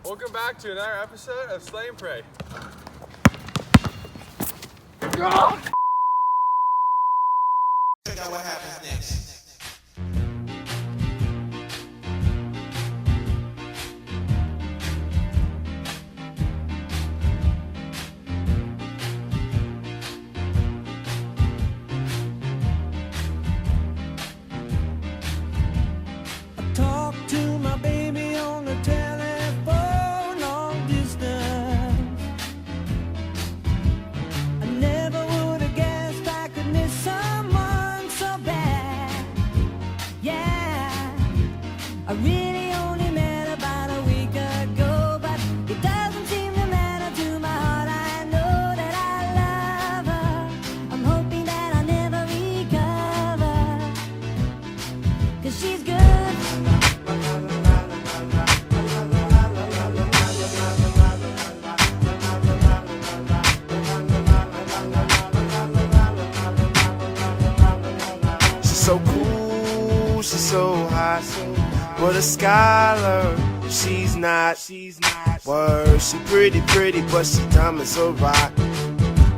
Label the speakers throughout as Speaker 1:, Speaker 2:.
Speaker 1: Welcome back to another episode of Slay and Pray.
Speaker 2: Check out what happens next.
Speaker 3: Talk to my baby on the telephone long distance. I never would have guessed I could miss someone so bad. Yeah, I really only met about a week ago, but it doesn't seem to matter to my heart. I know that I love her. I'm hoping that I'll never recover, 'cause she's good.
Speaker 4: So cool, she's so hot, but a scholar, she's not. Word, she pretty, but she dumb and so rock.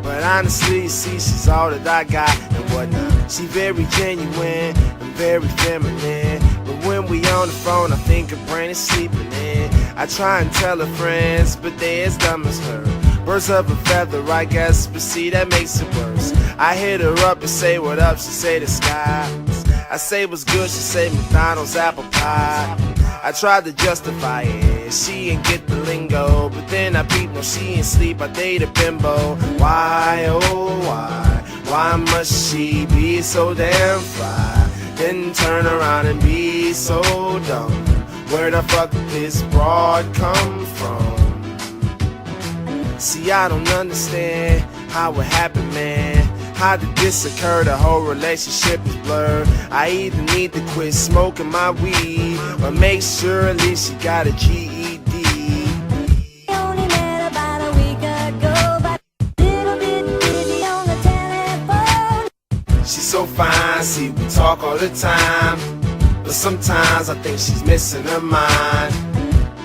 Speaker 4: But honestly, you see, she's all that I got and whatnot. She very genuine and very feminine. But when we on the phone, I think her brain is sleeping in. I try and tell her friends, but they as dumb as her. Birds of a feather, I guess, but see, that makes it worse. I hit her up and say what up, she say the sky. I say what's good, she say McDonald's apple pie. I tried to justify it, she ain't get the lingo. But then I peep, no, she ain't sleep, I date a bimbo. Why, oh why must she be so damn fly? Then turn around and be so dumb. Where the fuck did this broad come from? See, I don't understand how it happened, man. How did this occur? The whole relationship is blurred. I either need to quit smoking my weed or make sure at least she got a GED.
Speaker 3: We only met about a week ago, but a little bit busy on the telephone.
Speaker 4: She's so fine, see, we talk all the time, but sometimes I think she's missing her mind.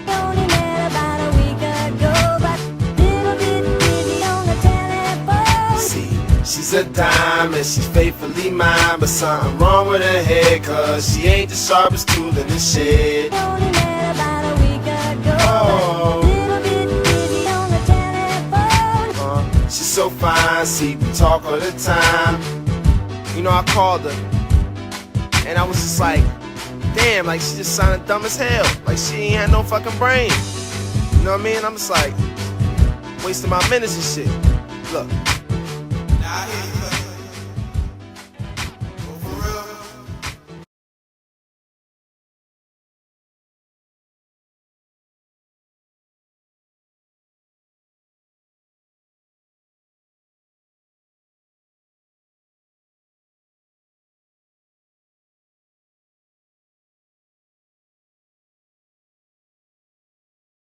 Speaker 3: We only met about a week ago, but a little bit busy on the telephone.
Speaker 4: See, she's a dime and she's faithfully mine, but something wrong with her head, 'cause she ain't the sharpest tool in the shed.
Speaker 3: We only met about a week ago,
Speaker 4: Oh.
Speaker 3: but a little bit busy on the telephone.
Speaker 4: She's so fine, see, we talk all the time. You know, I called her and I was just like, damn, like she just sounded dumb as hell. Like she ain't had no fucking brain. You know what I mean? I'm just like, wasting my minutes and shit. Look.